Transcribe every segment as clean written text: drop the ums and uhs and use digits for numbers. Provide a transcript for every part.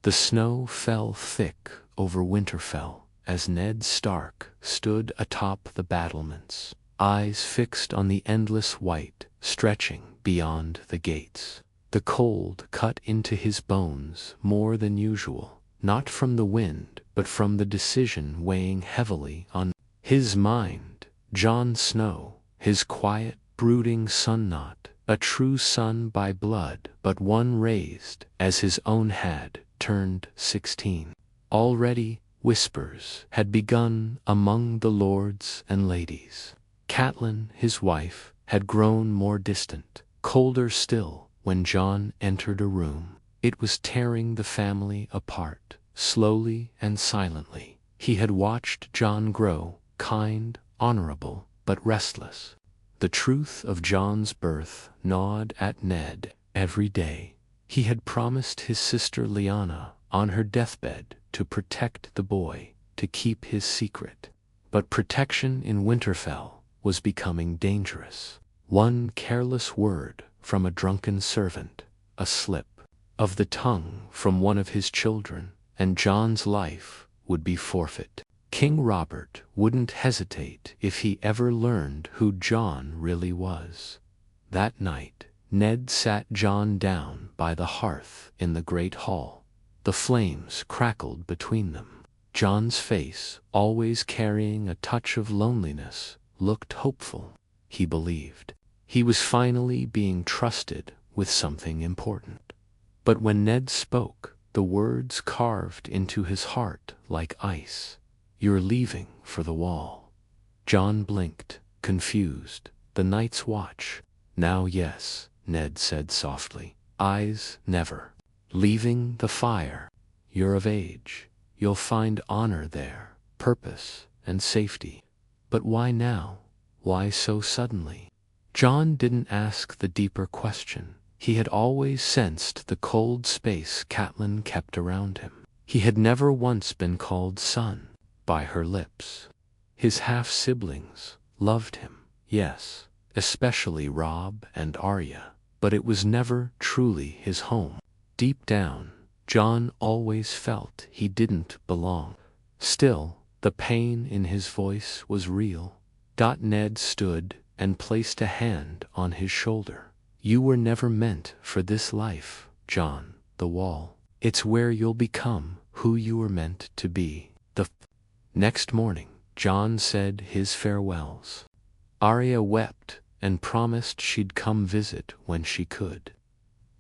The snow fell thick over Winterfell as Ned Stark stood atop the battlements, eyes fixed on the endless white stretching beyond the gates. The cold cut into his bones more than usual, not from the wind, but from the decision weighing heavily on his mind. Jon Snow, his quiet, brooding son, not a true son by blood, but one raised as his own, had turned 16. Already whispers had begun among the lords and ladies. Catelyn, his wife, had grown more distant, colder still. When Jon entered a room, it was tearing the family apart. Slowly and silently, he had watched Jon grow, kind, honorable, but restless. The truth of Jon's birth gnawed at Ned every day. He had promised his sister Lyanna on her deathbed to protect the boy, to keep his secret. But protection in Winterfell was becoming dangerous. One careless word from a drunken servant, a slip of the tongue from one of his children, and Jon's life would be forfeit. King Robert wouldn't hesitate if he ever learned who Jon really was. That night, Ned sat Jon down by the hearth in the great hall. The flames crackled between them. Jon's face, always carrying a touch of loneliness, looked hopeful. He believed he was finally being trusted with something important. But when Ned spoke, the words carved into his heart like ice. "You're leaving for the Wall." Jon blinked, confused. "The Night's Watch." "Now yes," Ned said softly. "Eyes never. Leaving the fire. You're of age. You'll find honor there, purpose and safety. But why now? Why so suddenly?" Jon didn't ask the deeper question. He had always sensed the cold space Catelyn kept around him. He had never once been called son by her lips. His half-siblings loved him, yes, especially Robb and Arya, but it was never truly his home. Deep down, Jon always felt he didn't belong. Still, the pain in his voice was real. Ned stood and placed a hand on his shoulder. "You were never meant for this life, Jon. The Wall. It's where you'll become who you were meant to be." Next morning, Jon said his farewells. Arya wept and promised she'd come visit when she could.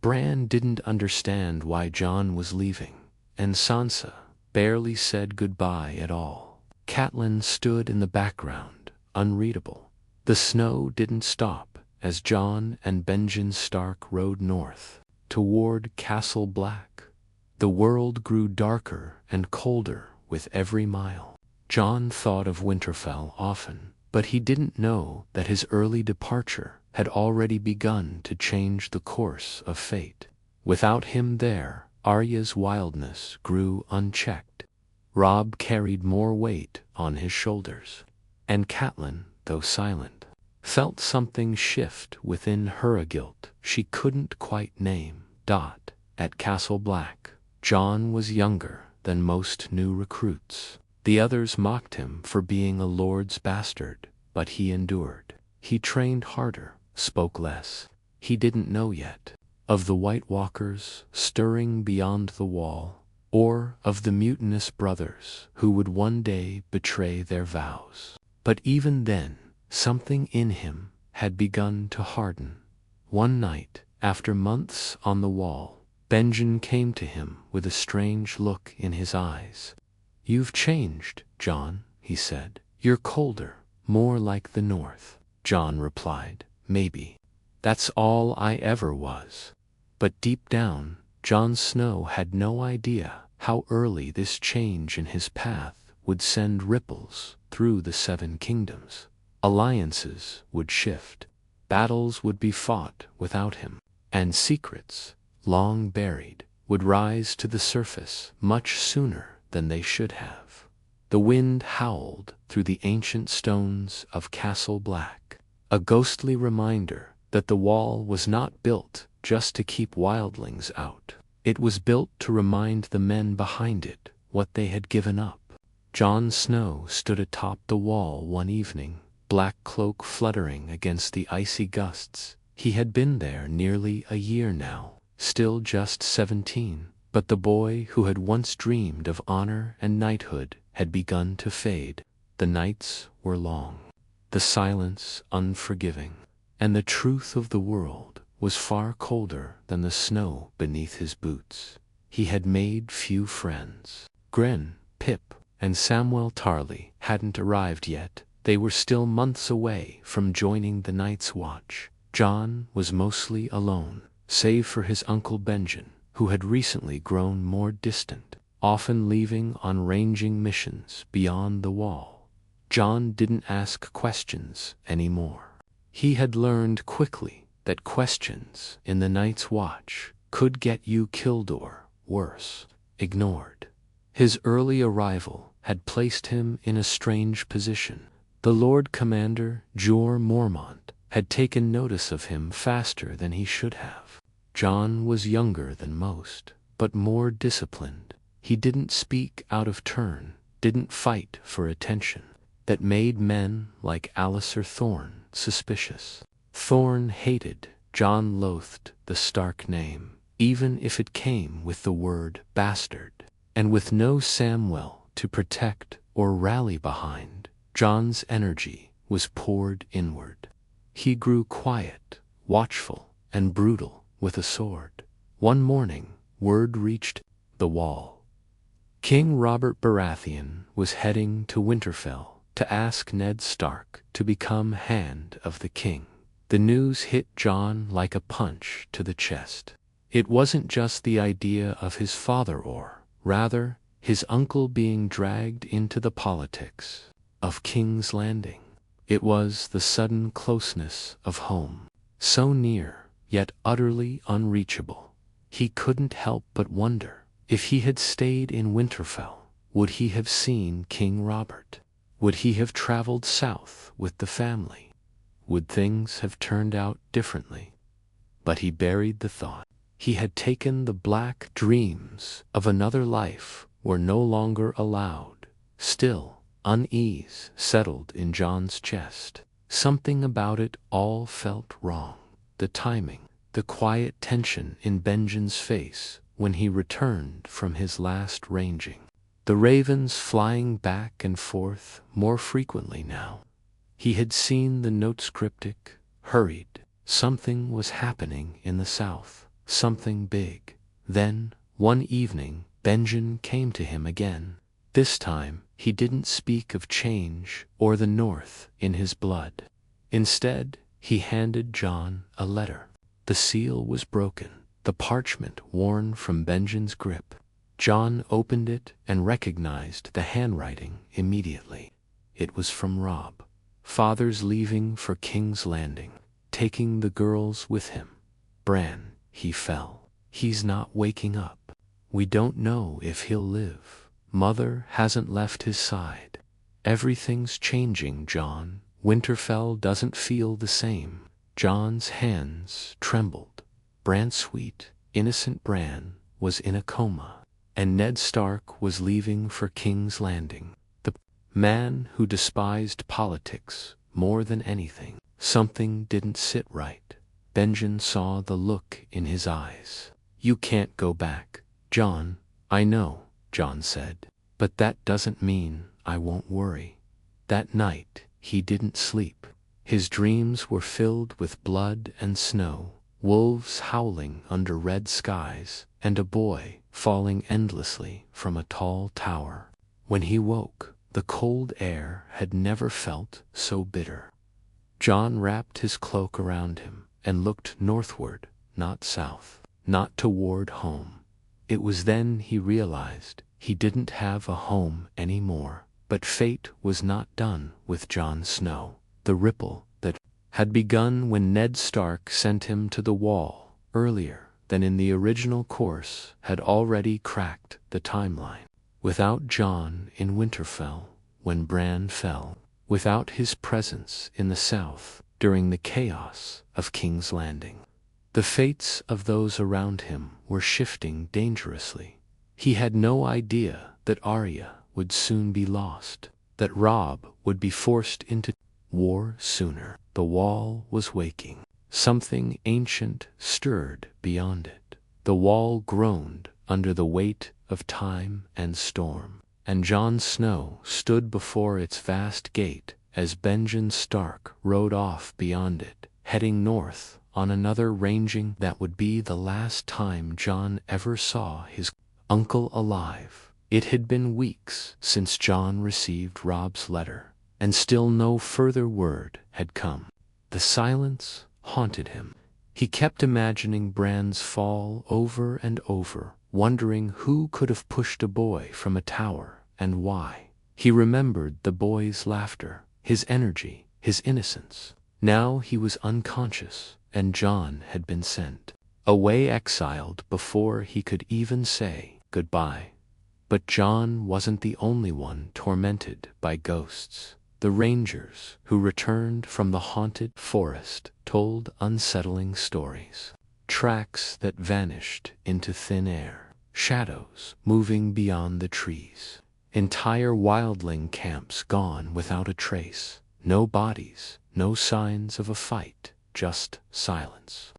Bran didn't understand why Jon was leaving, and Sansa barely said goodbye at all. Catelyn stood in the background, unreadable. The snow didn't stop as Jon and Benjen Stark rode north, toward Castle Black. The world grew darker and colder with every mile. Jon thought of Winterfell often, but he didn't know that his early departure had already begun to change the course of fate. Without him there, Arya's wildness grew unchecked. Robb carried more weight on his shoulders, and Catelyn, though silent, felt something shift within her, a guilt she couldn't quite name. At Castle Black, Jon was younger than most new recruits. The others mocked him for being a lord's bastard, but he endured. He trained harder, spoke less. He didn't know yet of the White Walkers stirring beyond the Wall, or of the mutinous brothers who would one day betray their vows. But even then, something in him had begun to harden. One night, after months on the Wall, Benjen came to him with a strange look in his eyes. "You've changed, Jon," he said. "You're colder, more like the North." Jon replied, "Maybe. That's all I ever was." But deep down, Jon Snow had no idea how early this change in his path would send ripples through the Seven Kingdoms. Alliances would shift, battles would be fought without him, and secrets, long buried, would rise to the surface much sooner than they should have. The wind howled through the ancient stones of Castle Black, a ghostly reminder that the Wall was not built just to keep wildlings out. It was built to remind the men behind it what they had given up. Jon Snow stood atop the wall one evening, black cloak fluttering against the icy gusts. He had been there nearly a year now, still just 17, but the boy who had once dreamed of honor and knighthood had begun to fade. The nights were long, the silence unforgiving, and the truth of the world was far colder than the snow beneath his boots. He had made few friends. Gren, Pip, and Samwell Tarly hadn't arrived yet. They were still months away from joining the Night's Watch. Jon was mostly alone, save for his uncle Benjen, who had recently grown more distant, often leaving on ranging missions beyond the wall. Jon didn't ask questions anymore. He had learned quickly that questions in the Night's Watch could get you killed or, worse, ignored. His early arrival had placed him in a strange position. The Lord Commander, Jor Mormont, had taken notice of him faster than he should have. Jon was younger than most, but more disciplined. He didn't speak out of turn, didn't fight for attention. That made men like Alliser Thorne suspicious. Thorne hated, Jon loathed the Stark name, even if it came with the word bastard. And with no Samwell to protect or rally behind, Jon's energy was poured inward. He grew quiet, watchful, and brutal with a sword. One morning, word reached the wall. King Robert Baratheon was heading to Winterfell to ask Ned Stark to become Hand of the King. The news hit Jon like a punch to the chest. It wasn't just the idea of his father or, rather, his uncle being dragged into the politics of King's Landing. It was the sudden closeness of home. So near, yet utterly unreachable. He couldn't help but wonder, if he had stayed in Winterfell, would he have seen King Robert? Would he have traveled south with the family? Would things have turned out differently? But he buried the thought. He had taken the black dreams of another life were no longer allowed. Still, unease settled in Jon's chest. Something about it all felt wrong. The timing, the quiet tension in Benjen's face when he returned from his last ranging. The ravens flying back and forth more frequently now. He had seen the notes cryptic, hurried. Something was happening in the south, something big. Then, one evening, Benjen came to him again. This time, he didn't speak of change or the north in his blood. Instead, he handed Jon a letter. The seal was broken, the parchment worn from Benjen's grip. Jon opened it and recognized the handwriting immediately. It was from Robb. Father's leaving for King's Landing, taking the girls with him. Bran, he fell. He's not waking up. We don't know if he'll live. Mother hasn't left his side. Everything's changing, Jon. Winterfell doesn't feel the same. Jon's hands trembled. Bran, sweet, innocent Bran, was in a coma. And Ned Stark was leaving for King's Landing. The man who despised politics more than anything. Something didn't sit right. Benjen saw the look in his eyes. You can't go back, Jon. I know, Jon said. But that doesn't mean I won't worry. That night, he didn't sleep. His dreams were filled with blood and snow, wolves howling under red skies, and a boy falling endlessly from a tall tower. When he woke, the cold air had never felt so bitter. Jon wrapped his cloak around him and looked northward, not south, not toward home. It was then he realized he didn't have a home anymore. But fate was not done with Jon Snow. The ripple that had begun when Ned Stark sent him to the wall earlier than in the original course had already cracked the timeline. Without Jon in Winterfell when Bran fell, without his presence in the south during the chaos of King's Landing, The fates of those around him were shifting dangerously. He had no idea that Arya would soon be lost, that Robb would be forced into war sooner. The wall was waking. Something ancient stirred beyond it. The wall groaned under the weight of time and storm, and Jon Snow stood before its vast gate as Benjen Stark rode off beyond it, heading north on another ranging that would be the last time Jon ever saw his uncle alive. It had been weeks since Jon received Robb's letter, and still no further word had come. The silence haunted him. He kept imagining Bran's fall over and over, wondering who could have pushed a boy from a tower and why. He remembered the boy's laughter, his energy, his innocence. Now he was unconscious, and Jon had been sent away, exiled before he could even say goodbye. But Jon wasn't the only one tormented by ghosts. The rangers who returned from the haunted forest told unsettling stories. Tracks that vanished into thin air, shadows moving beyond the trees, entire wildling camps gone without a trace, no bodies, no signs of a fight, just silence.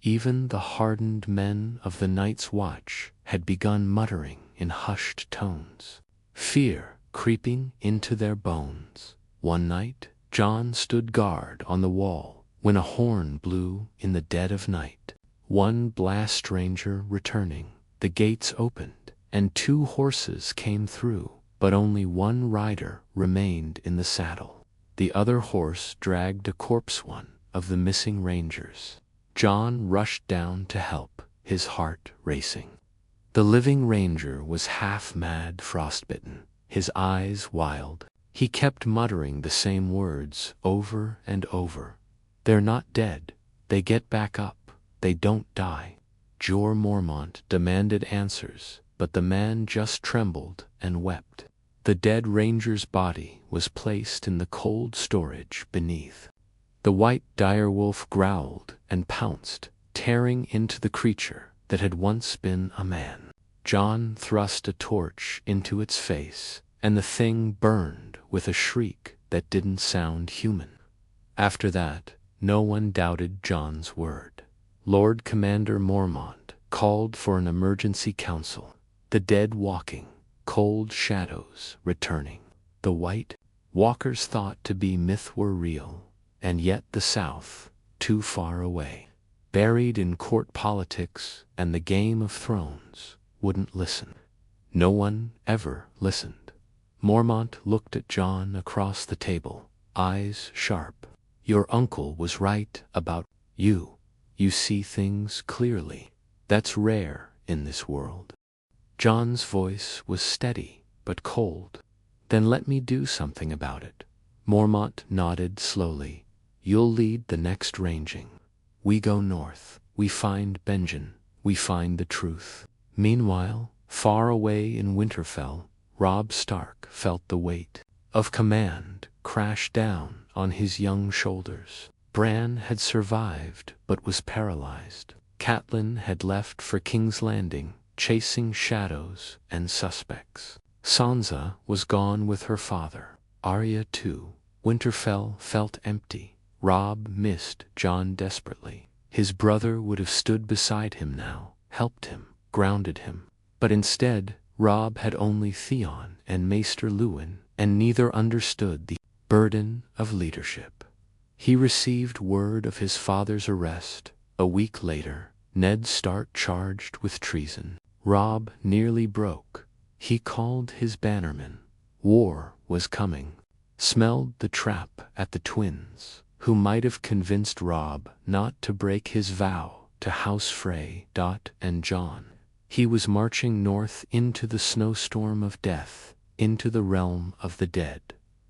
Even the hardened men of the Night's Watch had begun muttering in hushed tones, fear creeping into their bones. One night, Jon stood guard on the wall when a horn blew in the dead of night. One blast ranger returning, the gates opened, and 2 horses came through, but only one rider remained in the saddle. The other horse dragged a corpse, one of the missing rangers. Jon rushed down to help, his heart racing. The living ranger was half-mad, frostbitten, his eyes wild. He kept muttering the same words over and over. They're not dead. They get back up. They don't die. Jorah Mormont demanded answers, but the man just trembled and wept. The dead ranger's body was placed in the cold storage beneath. The white direwolf growled and pounced, tearing into the creature that had once been a man. Jon thrust a torch into its face, and the thing burned with a shriek that didn't sound human. After that, no one doubted Jon's word. Lord Commander Mormont called for an emergency council. The dead walking, cold shadows returning. The white walkers thought to be myth were real, and yet the South, too far away, buried in court politics and the Game of Thrones, wouldn't listen. No one ever listened. Mormont looked at Jon across the table, eyes sharp. Your uncle was right about you. You see things clearly. That's rare in this world. Jon's voice was steady but cold. Then let me do something about it. Mormont nodded slowly. You'll lead the next ranging. We go north. We find Benjen. We find the truth. Meanwhile, far away in Winterfell, Robb Stark felt the weight of command crash down on his young shoulders. Bran had survived but was paralyzed. Catelyn had left for King's Landing, chasing shadows and suspects. Sansa was gone with her father. Arya too. Winterfell felt empty. Robb missed Jon desperately. His brother would have stood beside him now, helped him, grounded him. But instead, Robb had only Theon and Maester Luwin, and neither understood the burden of leadership. He received word of his father's arrest. A week later, Ned Stark charged with treason. Robb nearly broke. He called his bannermen. War was coming. Smelled the trap at the twins, who might have convinced Robb not to break his vow to House Frey. And Jon. He was marching north into the snowstorm of death, into the realm of the dead.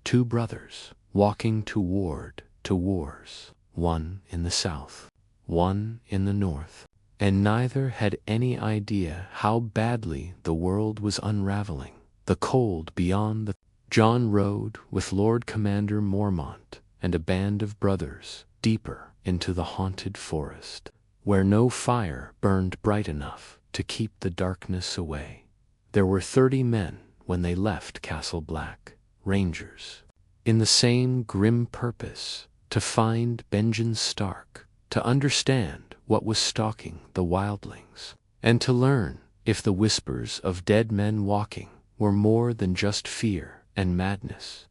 2 brothers, walking toward wars, one in the south, one in the north, and neither had any idea how badly the world was unraveling. The cold beyond the Jon rode with Lord Commander Mormont and a band of brothers deeper into the haunted forest. where no fire burned bright enough to keep the darkness away. There were 30 men when they left Castle Black, rangers, in the same grim purpose, to find Benjen Stark, to understand what was stalking the wildlings, and to learn if the whispers of dead men walking were more than just fear and madness.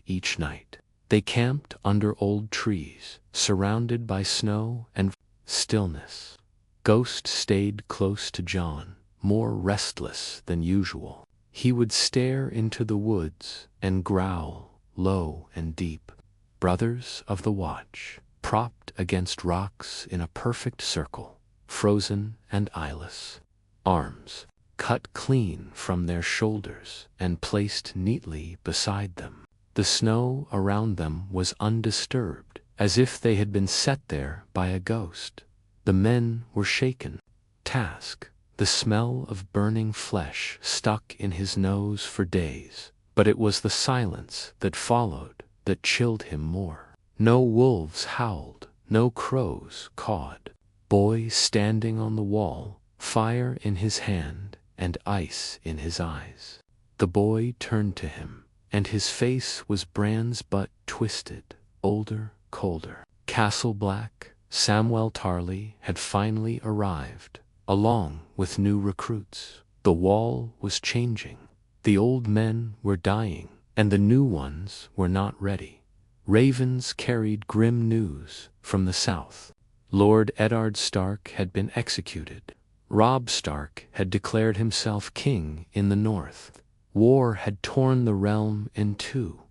Each night, they camped under old trees, surrounded by snow and stillness. Ghost stayed close to Jon, more restless than usual. He would stare into the woods and growl, low and deep. Brothers of the Watch, propped against rocks in a perfect circle, frozen and eyeless. Arms cut clean from their shoulders and placed neatly beside them. The snow around them was undisturbed, as if they had been set there by a ghost. The men were shaken. Task, the smell of burning flesh stuck in his nose for days, but it was the silence that followed that chilled him more. No wolves howled, no crows cawed. Boy standing on the wall, fire in his hand and ice in his eyes. The boy turned to him, and his face was Bran's but twisted, older, colder. Castle Black, Samwell Tarly had finally arrived, along with new recruits. The wall was changing. The old men were dying, and the new ones were not ready. Ravens carried grim news from the south. Lord Eddard Stark had been executed. Robb Stark had declared himself king in the north. War had torn the realm in two.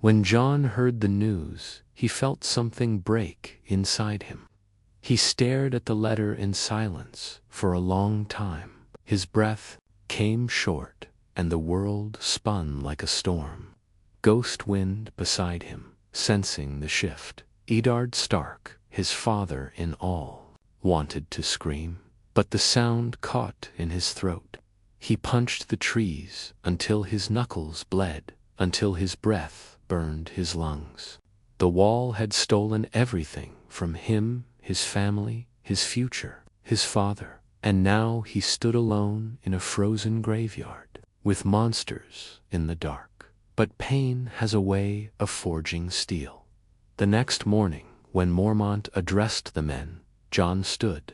When Jon heard the news, he felt something break inside him. He stared at the letter in silence for a long time. His breath came short, and the world spun like a storm. Ghost Wind beside him, sensing the shift. Eddard Stark, his father-in-law, wanted to scream, but the sound caught in his throat. He punched the trees until his knuckles bled, until his breath burned his lungs. The wall had stolen everything from him, his family, his future, his father, and now he stood alone in a frozen graveyard, with monsters in the dark. But pain has a way of forging steel. The next morning, when Mormont addressed the men, Jon stood,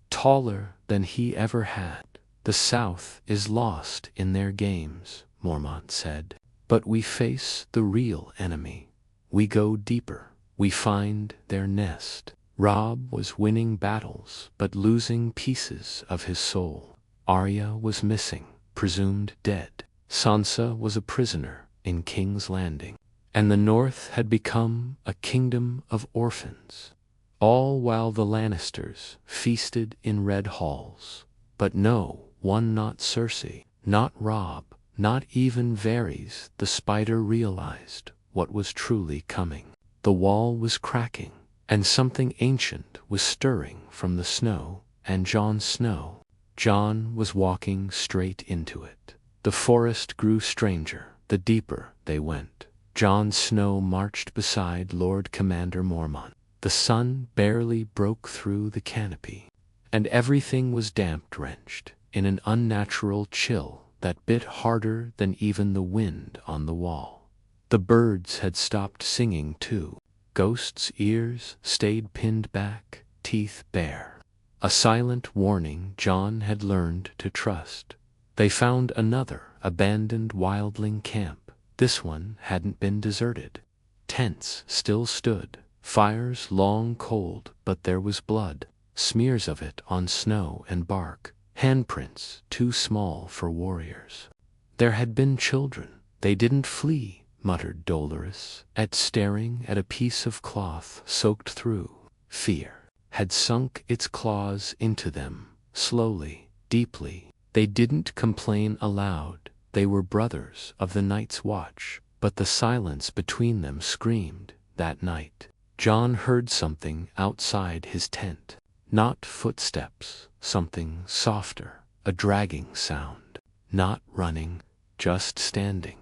taller than he ever had. The South is lost in their games, Mormont said. But we face the real enemy. We go deeper. We find their nest. Robb was winning battles, but losing pieces of his soul. Arya was missing, presumed dead. Sansa was a prisoner in King's Landing. And the North had become a kingdom of orphans. All while the Lannisters feasted in red halls. But no one, not Cersei, not Robb, not even Varys the Spider, realized what was truly coming. The wall was cracking, and something ancient was stirring from the snow, and Jon Snow. Jon was walking straight into it. The forest grew stranger, the deeper they went. Jon Snow marched beside Lord Commander Mormont. The sun barely broke through the canopy, and everything was damp-drenched in an unnatural chill that bit harder than even the wind on the wall. The birds had stopped singing too. Ghost's ears stayed pinned back, teeth bare. A silent warning Jon had learned to trust. They found another abandoned wildling camp. This one hadn't been deserted. Tents still stood, fires long cold, but there was blood, smears of it on snow and bark, handprints too small for warriors. There had been children. They didn't flee, muttered Dolorous, staring at a piece of cloth soaked through. Fear had sunk its claws into them, slowly, deeply. They didn't complain aloud. They were brothers of the Night's Watch, but the silence between them screamed that night. Jon heard something outside his tent. Not footsteps, something softer, a dragging sound. Not running, just standing.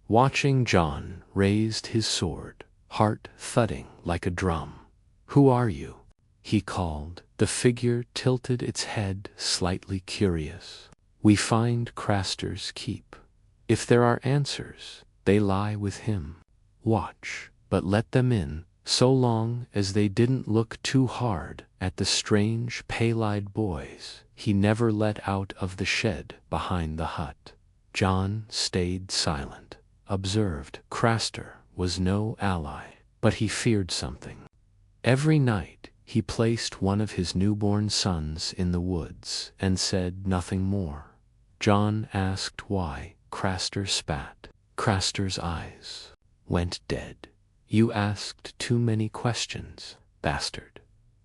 Watching, Jon raised his sword, heart thudding like a drum. "Who are you?" he called. The figure tilted its head, slightly curious. "We find Craster's keep. If there are answers, they lie with him. Watch, but let them in, so long as they didn't look too hard at the strange, pale-eyed boys he never let out of the shed behind the hut." Jon stayed silent, observed. Craster was no ally, but he feared something. Every night he placed one of his newborn sons in the woods and said nothing more. Jon asked why. Craster spat. Craster's eyes went dead. "You asked too many questions, bastard."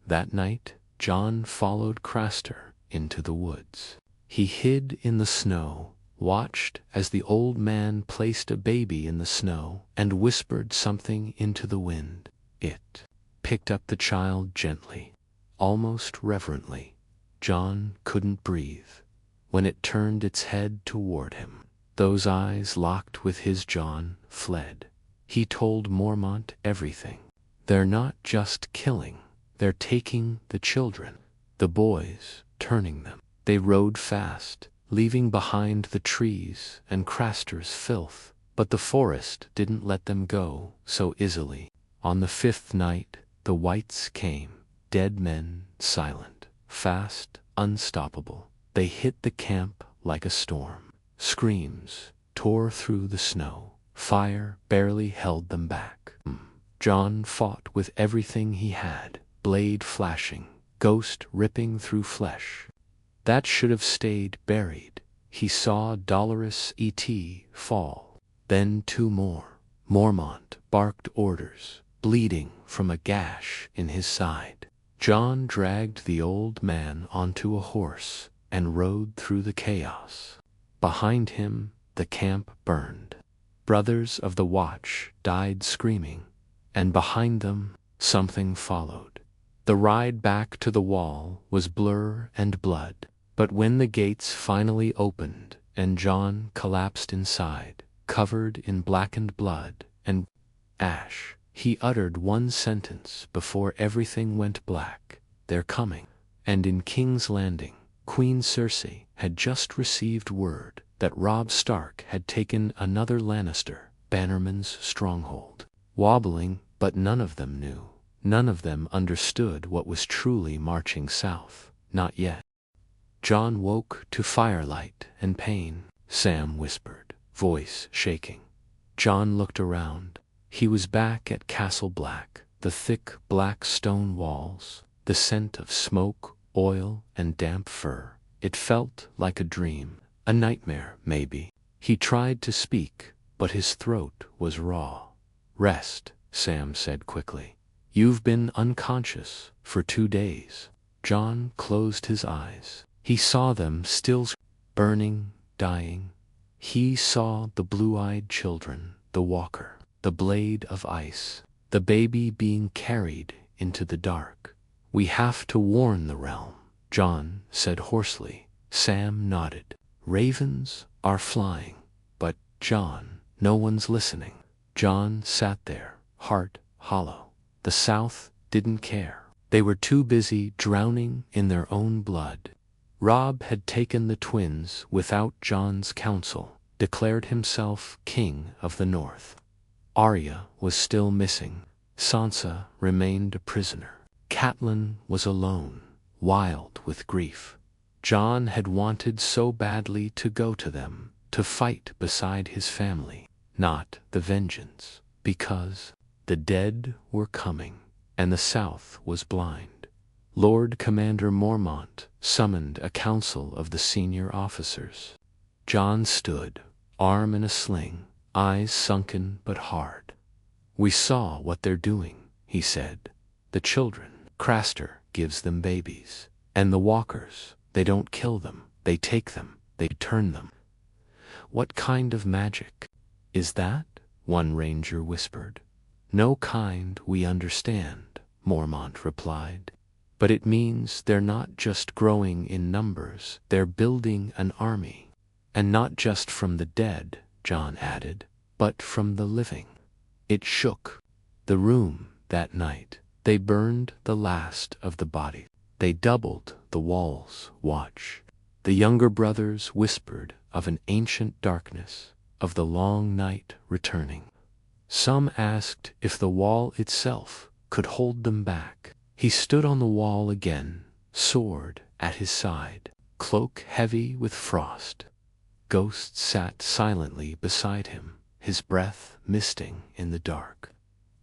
That night, Jon followed Craster into the woods. He hid in the snow, watched as the old man placed a baby in the snow, and whispered something into the wind. It picked up the child gently, almost reverently. Jon couldn't breathe. When it turned its head toward him, those eyes locked with his. Jon fled. He told Mormont everything. "They're not just killing, they're taking the children, the boys, turning them." They rode fast, leaving behind the trees and Craster's filth, but the forest didn't let them go so easily. On the 5th night, the whites came, dead men, silent, fast, unstoppable. They hit the camp like a storm. Screams tore through the snow. Fire barely held them back. Jon fought with everything he had, blade flashing, ghost ripping through flesh. That should have stayed buried. He saw Dolorous Et fall. Then 2 more. Mormont barked orders, bleeding from a gash in his side. Jon dragged the old man onto a horse and rode through the chaos. Behind him, the camp burned. Brothers of the Watch died screaming, and behind them, something followed. The ride back to the wall was blur and blood, but when the gates finally opened and Jon collapsed inside, covered in blackened blood and ash, he uttered one sentence before everything went black: "They're coming." And in King's Landing, Queen Cersei had just received word that Robb Stark had taken another Lannister, Bannerman's stronghold. Wobbling, but none of them knew. None of them understood what was truly marching south. Not yet. Jon woke to firelight and pain. "Sam," whispered, voice shaking. Jon looked around. He was back at Castle Black, the thick black stone walls, the scent of smoke, oil, and damp fur. It felt like a dream, a nightmare, maybe. He tried to speak, but his throat was raw. "Rest," Sam said quickly. "You've been unconscious for 2 days." Jon closed his eyes. He saw them still burning, dying. He saw the blue-eyed children, the walker, the blade of ice, the baby being carried into the dark. "We have to warn the realm," Jon said hoarsely. Sam nodded. "Ravens are flying, but, Jon, no one's listening." Jon sat there, heart hollow. The South didn't care. They were too busy drowning in their own blood. Robb had taken the twins without Jon's counsel, declared himself king of the North. Arya was still missing. Sansa remained a prisoner. Catelyn was alone, wild with grief. Jon had wanted so badly to go to them, to fight beside his family, not the vengeance, because the dead were coming, and the South was blind. Lord Commander Mormont summoned a council of the senior officers. Jon stood, arm in a sling, eyes sunken but hard. "We saw what they're doing," he said. "The children. Craster gives them babies. And the walkers, they don't kill them, they take them, they turn them." "What kind of magic is that?" one ranger whispered. "No kind we understand," Mormont replied. "But it means they're not just growing in numbers, they're building an army. And not just from the dead," Jon added, "but from the living." It shook. The room, that night, They burned the last of the body. They doubled the wall's watch. The younger brothers whispered of an ancient darkness, of the long night returning. Some asked if the wall itself could hold them back. He stood on the wall again, sword at his side, cloak heavy with frost. Ghosts sat silently beside him, his breath misting in the dark.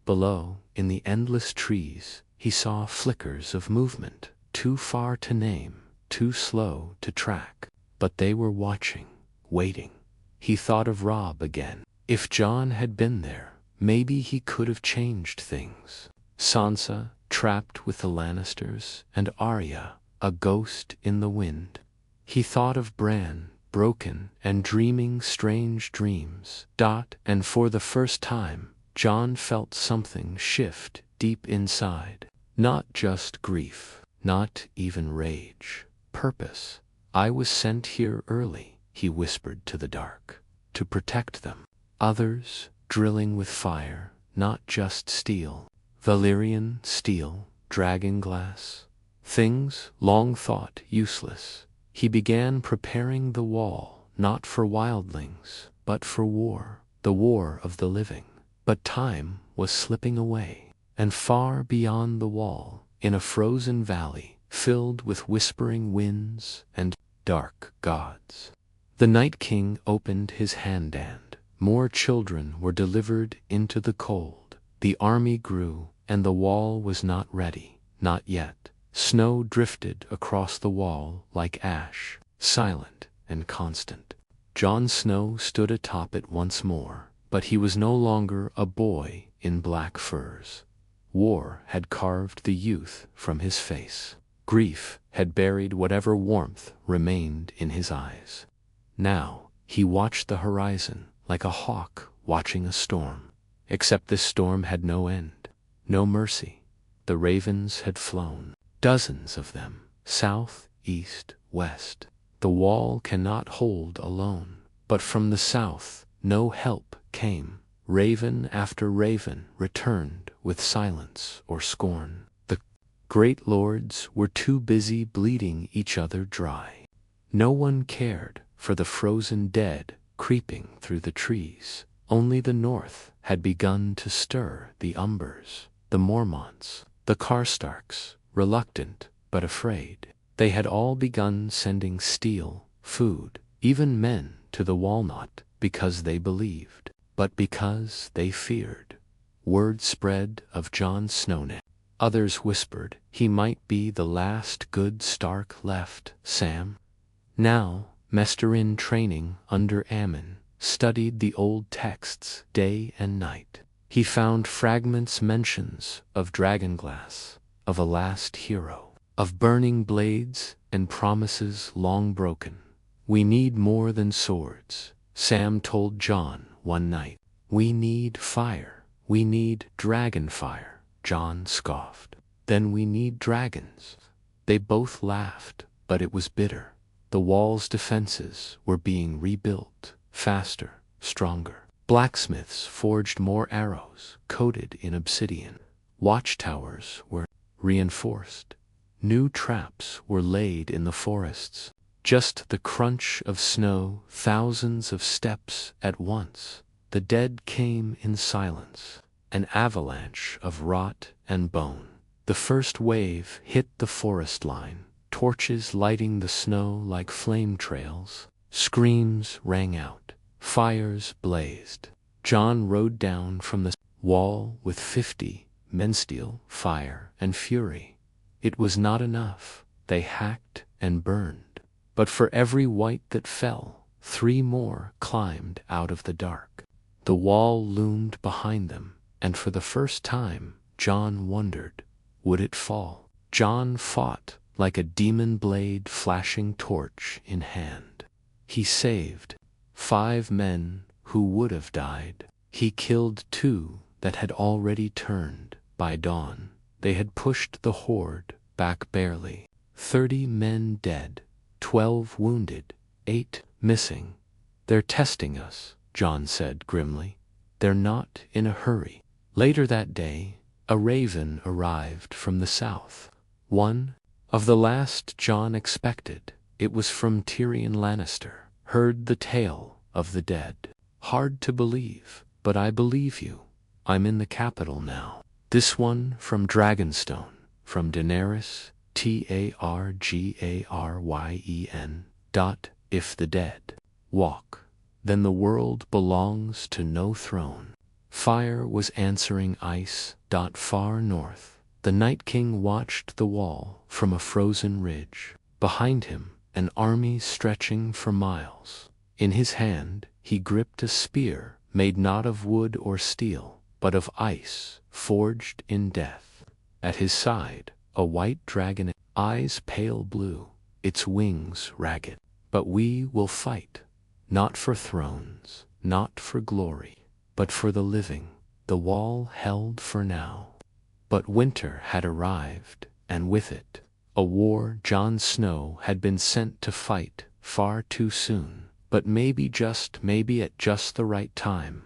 Below, in the endless trees, he saw flickers of movement, too far to name, too slow to track. But they were watching, waiting. He thought of Robb again. If Jon had been there, maybe he could have changed things. Sansa, trapped with the Lannisters, and Arya, a ghost in the wind. He thought of Bran, broken and dreaming strange dreams. And for the first time, Jon felt something shift deep inside. Not just grief, not even rage. Purpose. I was sent here early, he whispered to the dark, to protect them. Others, drilling with fire, not just steel. Valyrian steel, dragon glass. Things long thought useless. He began preparing the wall, not for wildlings, but for war. The war of the living. But time was slipping away, and far beyond the wall, in a frozen valley, filled with whispering winds and dark gods. The Night King opened his hand. More children were delivered into the cold. The army grew, and the wall was not ready, not yet. Snow drifted across the wall like ash, silent and constant. Jon Snow stood atop it once more, but he was no longer a boy in black furs. War had carved the youth from his face. Grief had buried whatever warmth remained in his eyes. Now, he watched the horizon like a hawk watching a storm. Except this storm had no end, no mercy. The ravens had flown, dozens of them, south, east, west. The wall cannot hold alone. But from the south, no help came. Raven after raven returned with silence or scorn. The great lords were too busy bleeding each other dry. No one cared for the frozen dead creeping through the trees. Only the north had begun to stir the Umbers, the Mormonts, the Karstarks, reluctant but afraid. They had all begun sending steel, food, even men to the Walnut because they believed, but because they feared. Word spread of Jon Snow. Others whispered he might be the last good Stark left. Sam, now Maester in training under Aemon, studied the old texts day and night. He found fragments, mentions of dragonglass, of a last hero, of burning blades and promises long broken. We need more than swords, Sam told Jon one night. We need fire. We need dragon fire, Jon scoffed. Then we need dragons. They both laughed, but it was bitter. The wall's defenses were being rebuilt, faster, stronger. Blacksmiths forged more arrows, coated in obsidian. Watchtowers were reinforced. New traps were laid in the forests. Just the crunch of snow, thousands of steps at once. The dead came in silence, an avalanche of rot and bone. The first wave hit the forest line, torches lighting the snow like flame trails. Screams rang out, fires blazed. Jon rode down from the wall with 50 men. Steel, fire, and fury. It was not enough. They hacked and burned. But for every white that fell, 3 more climbed out of the dark. The wall loomed behind them, and for the first time, Jon wondered, would it fall? Jon fought like a demon blade, flashing torch in hand. He saved 5 men who would have died. He killed 2 that had already turned. By dawn, they had pushed the horde back barely. 30 men dead, 12 wounded, 8 missing. They're testing us, Jon said grimly. They're not in a hurry. Later that day, A raven arrived from the south. One of the last Jon expected. It was from Tyrion Lannister. Heard the tale of the dead. Hard to believe, but I believe you. I'm in the capital now. This one from Dragonstone, from Daenerys, Targaryen. If the dead walk, then the world belongs to no throne. Fire was answering ice. Far north, the Night King watched the wall from a frozen ridge. Behind him, an army stretching for miles. In his hand, he gripped a spear made not of wood or steel, but of ice, forged in death. At his side, a white dragon, eyes pale blue, its wings ragged. But we will fight, not for thrones, not for glory, but for the living. The wall held for now. But winter had arrived, and with it, a war. Jon Snow had been sent to fight far too soon, but maybe at just the right time.